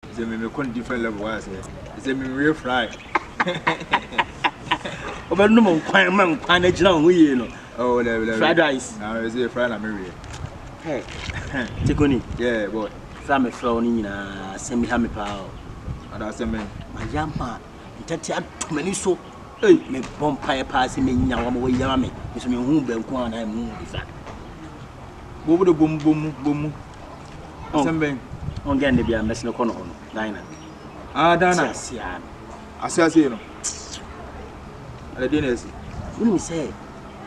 They may con different level was they may real fry. Over no more man, pine down, we know. Oh, fried rice. Now is a friend America. Hey, Ticoni, Yeah, boy. Family flown in semi hammy power. And that's a man. My young man, Tatia, many so. Hey, me bonfire passing me now, I'm away, yammy. It's me whom be one and moon. Go with the boom, boom, boom. Something on getting to be a mess no corner on Daina. Ah, Daina, I say, you know. I didn't see. When we say,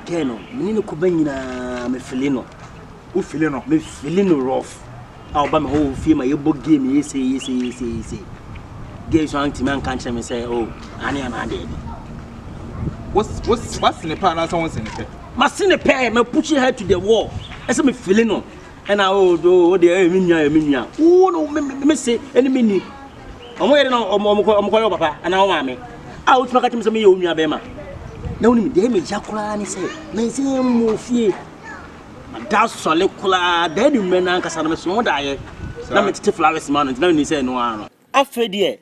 Keno, Menino Kubena, me Filino. Who Filino? Me Filino rough. I'll buy my whole film, my book game, you say. Gay song to man can't me say, oh, Annie and I did. What's in the pan? Someone's in the pet. Must in the pair, me push your head to the wall. As me Filino. And I oh, the minya. Oh, no, me say, any minute. I'm waiting on Papa, and I want me. I was making some you, Bema. No, they may Jacula and say, Maison Mufie. That's solid, dead men and Cassandra, so die. Now, Mr. Flowers man, and no, he said no. After dear,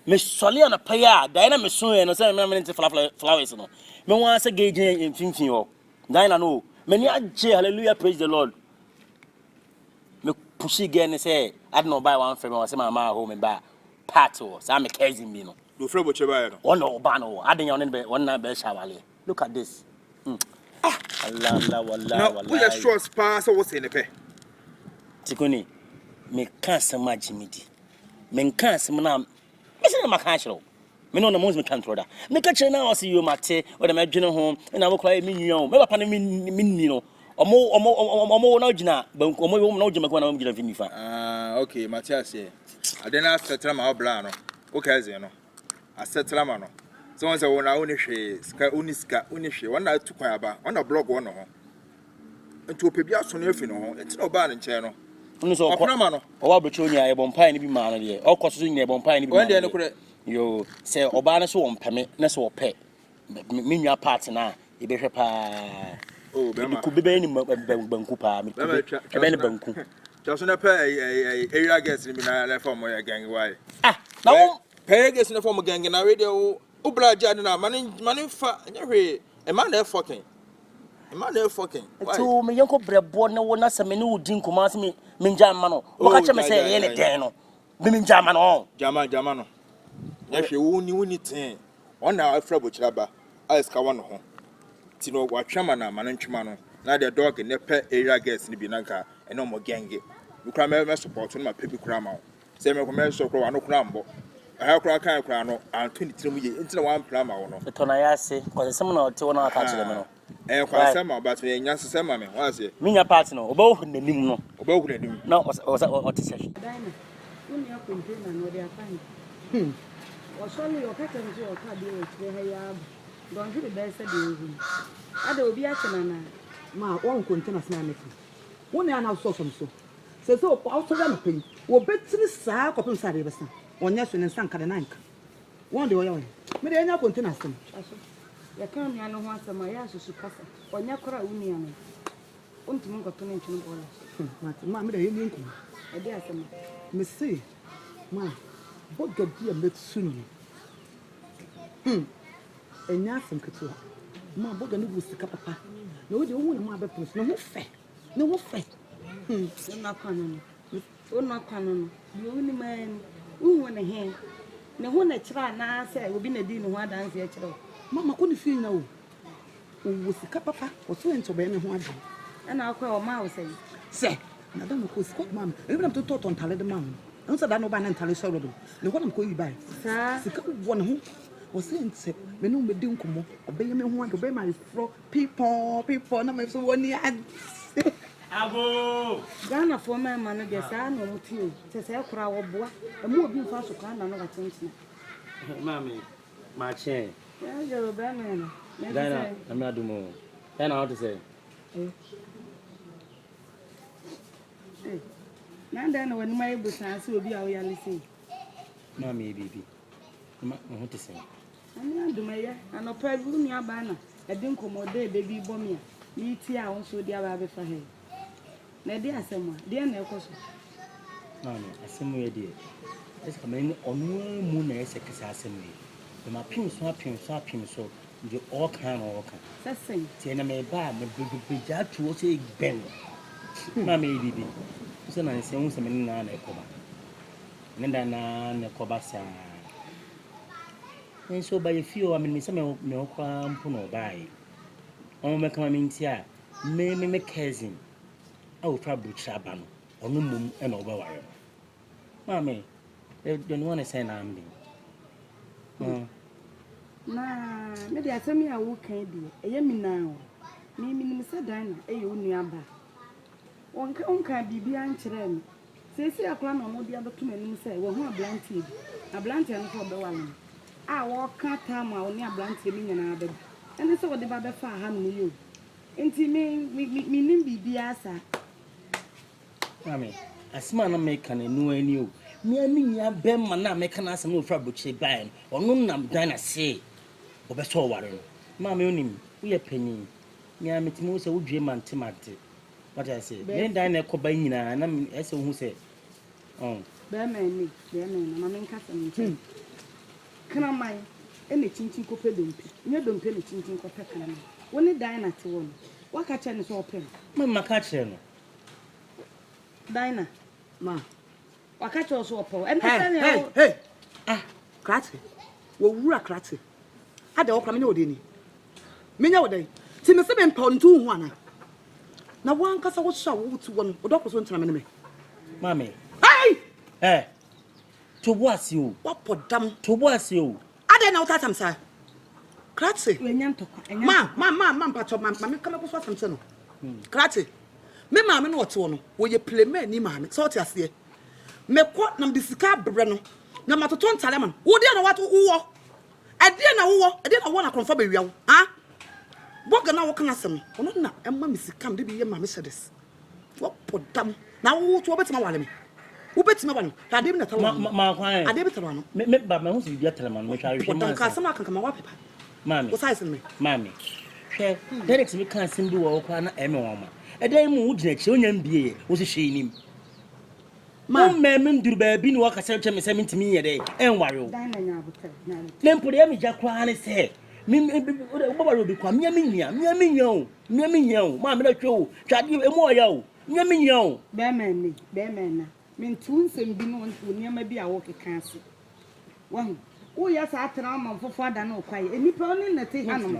Miss Solly on a pair, Diana Messon, and some eminent flowers. No one's a gauge in Finfio. Diana, no. Many hallelujah, praise the Lord. Me push again and say, I don't know by one friend or some of my home and buy pato, so I'm a cousin, you know. You feel what you're Oh no, Bano, I didn't one night bell shower. Look at this. Allah, we are sure spas or what's in the pay. Ticoni, me can't so much, Jimmy. Men can't some now. Missing my castle. Me no most me can't order. Me catch now, see you, Mate, or the Major home, and I will cry me, maybe upon me, or more no Gina, but more no Jim when I'm going to finish. Okay, Matthias, I didn't ask the Trama Blano. Okay, you know. I said Tramano. Someone said, when I only Ska Unishi, one night to Quaba, on a blog one on. And to a Pibias on your funeral, it's no bad in channel. So, Pramano, or Abertonia, a bompine be man, or costing a bompine. When they look at you say, Obana so on permit, Nesso pet. Mean your partner, a bishop. Oh, could be any Bankupa, a Banku. Just on a pay a guest in the form of a gang. Why? Now, pay guest in the form of gang and I radio. Ubla Jadina, money for a man there fucking. A man there fucking. To me, Uncle Brabon, no one as a menu didn't Kumasi me, Minjamano. What can I say? Any Dano? Minjamano. Jamano. If you won't need 1 hour from which rubber, I ask one home. Tino, what Chamana, Manchmano, now the dog in the pet area guest in the Binanca, and no more gangy. You can never support on my paper cram. Same commercial crow, no crambo. I have crack crown and 23 million into one plumber. The Tonayasi, because someone or two are catching them. And quite some about me, and yes, some man was it. Mina partner, both in the Nimo, Both in the no, what is it? Daina, when you are complaining, what they are finding. Or surely your pattern to your car deal to have don't give the best of the I will be at an ma one container snake. One are now so from so. Says so, also ramping, or bet to the sack of Saribasa, or Nelson and Sanka the Nank. One day, may I not contain them? You can't know once a my ass to pass, or Yakura Union. Want to move a connection or Mamma, the Indian. I dare some. Miss C. Ma, what could be a bit soon? And nothing could do. Ma, what can you stick up? No, the only mother place, no fair. No fair. Not canon. Not canon. The only man who won a hand. No one at try now say, will be a deal one dance yet. Mamma couldn't feel no. Who was the papa or so into Benny one. And I'll call Mouse say, I don't know who's got mum. Even to talk on Tally the mum. I said, I know by and Tally Sorrow. No one I'm going by. Sir, one who was saying, when you do come, obey me want to obey my fro. People, no, my so 1 year. Abo Ghana for my man, guess I know what you say. I crowd boy, and more being fast to come and not attention. Mammy, my chair. You're a bad man. Diana, I'm not doing more. Then how to say. Now then, when my business will be our reality. Mammy, baby. I want to say. I'm not the mayor, and a pair of room banner. I didn't come all day, baby bomb. Me tea, I also dear rabbit for him. Now, dear someone, dear no question. Mammy, I see my dear. Ese kameni onu mu na ese kisa asemi. Be ma pim so the all kind. Seseng. Tie na me ba me be ja tuo se ben. Ma me bibi. So na nse hu se me na ekoba. Nenda na ekoba sa. Enso ba ye fio amini se me okwa mpo no bai. On me kama minti a me cousin. Awu fra bucha ba no. Onu mum e na oba ware. Ma me they no want say na ambi. Na me dey asemi a wo kan di eye mi na o mi se Daina eye wo nuaba onka bibia nkyere mi sesi akora na mo dia beto manim se wo ho ablantie no so be wale a wo ka ta ma wo ni ablantie mi nyana be ene se wo de ba be fa ha no yo enti mi nim bibia sa Mami asma na me kan enu ani o mi nya be ma na me kan asem no fra boche bai ono nam Daina se obeso ware no mama onim wo ye panyin nya metimo se wodwe mantemate what I say me Daina ekoba nyina na ese wo hu se be me na mama nka se kana mai ene chinchin ko pedompi nye dompe ne chinchin ko pe kana woni Daina te won waka che ne so open mama ka che no Daina ma waka che so open ene hey krate wo wura krate ada okra me ne odeni menya wodai ti me se be mpa ntu hu ana na wan kasa wo sha wo tu won odokro so ntana me mami hey to boasi o wapodam to boasi o ada na utatam sa krate wenya ntokwa ma mpacho ma me kama ko so atam se no krate me ma me no oto no wo ye pleme ni ma me so oti ase me ko na bisika bebre no na matoto ntale man wo de na wato wo ade na wo na konfa be wiawo ha Borga na wo kana sem ono na emma misikam de bi ye ma me sedes wo podam na wo to obetima wale me wo betima wale ade bi na tawo ma kwan ade bi tawo no me ba me hu se bibia teleman me twa hwe podam ka sem aka kama wa pepa mami wo sai sem me mami hwe direct me kan sim bi wo kwa na eme wo ma edan mu wo gina chi onya mbie wo se hwe nim ma me nduru ba bi ni wo ka se che me se mintimi ye de enware o Daina nya abuta na lempo de mi ja kwa ne se mi baba ro bi kwa mi nya o ma me na twa twade emu oya o mi nya o be me na min tunsem bi no niam bi a wo keka ase wahu wo ya sa atra ma fofo ada na okwaye enipa oni na te hanom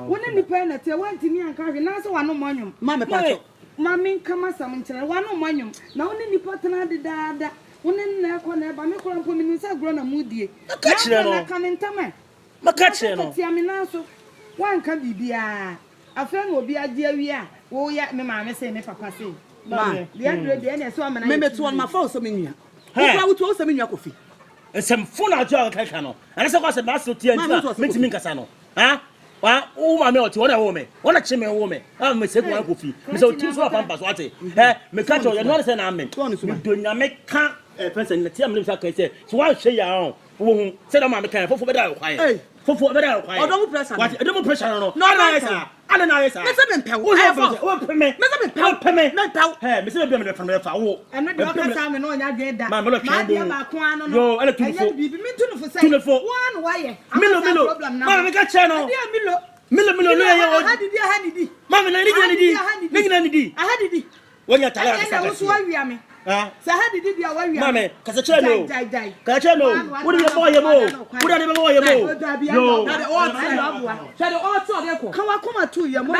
wo ne nipa na te wantimi anka hwe na se wano monyum ma me pacho ma min kama sam nkyere wano monyum na wo ne nipa tena de daada wo ne na ko na ba me kora mpo min sa gro na mudie ka kire no na kanentama maka kire no ti amina so wanka bibia afa ngo bi age awi a wo ya me ma me se me papa se ma de na so amana me meto on ma fa so me nua wo kra wo to so me nua kofi ensem funa ajo ka ka no ana se kwa se ba so tie ntia mentimi nkasa no ha wa wo ma me oti wona wo me wona che me wo me me se kwa kofi me se oti so pampa so ate me ka cho ye no se na me do nya me ka person na tia me sa ka se so wa hwe ya ho wo hu se da ma me kan fofo be da kwaye fofo be da kwaye odomo pressure what odomo pressure no na yesa ana na yesa me se me mpew wo peme me se me mpew me se me be me fa wo eno de okasa me no nya de da ma me lo twa dia ba ko ano no yo ele tunfo bibi mi tunfo say tunfo one waye milo ma me ka che no dia milo no ye wo hadidi ma me na ni di ahadidi wonya tale a ka so awia me sa hadidi dia wawia ma me ka se che no ka che no wo de bo ye mo yo na de all say de all to de ko kan wa koma tu ye mo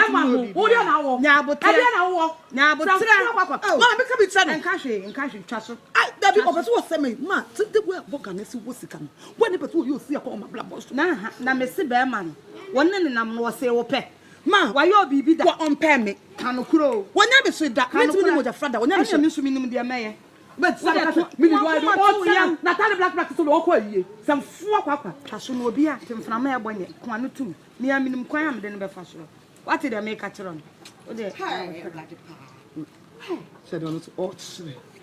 wo de na wo nya abotre ade na wo nya abotre ma me ka bi twa no nka hwe twa so ai da bi opeso wo se me ma ti de bo Borga na si wo sika no wo ne peto yo si akọ ma bla boss na me se be ma no wonne ne nam no wo se wo pe ma wa yo bibi da wo on pe me kanokuro wonya me so da me ti ni mo ja frada wonya me so mi so mi nim de meye but some me ni why do yam na tale black so wo kwa yie some fu akwa twa so no obi a temframa ya bonye kwa no tum ni ya minim kwan am de ne be fa so what did I make a chron o de said on to all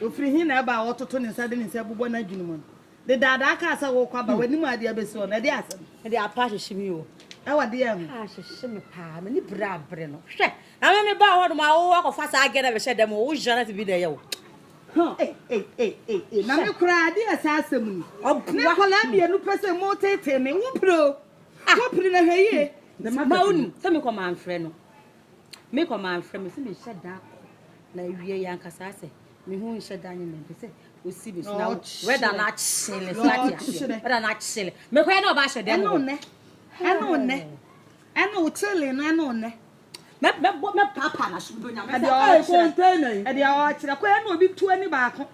ofiri hin na ba ototo ne sa de ne sa bubọ na adwunu mo de dada aka sa wo kwa ba wani mu ade abesi o na de asem de apa hyehyemi o wa de am hyehyemi pa me ni bra bre no hwe na me ba ho do ma wo akọfa sa agere be hye dem wo jana ti bi de ye wo Na me kura ade asasem ni. Na kola bia no pese mo tete me wo pro. Wo pro na hweye. Ma unu, se me ko ma amfre no. Me ko ma amfre me se me hyeda na wie ya nkasa ase. Me hu hyeda nyi me pese osi be na weda na chile slatia. Weda na chile. Me ko ya na ba hyeda mo. Eno ne. Eno chile no eno ne. Me papa na shudo nya me. Ade o container. Ade o kire ko ya na obi tu ani baako.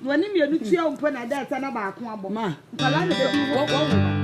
Wani me anu tua umpo na da ta na baako abo. Ma. Nkala ne be wo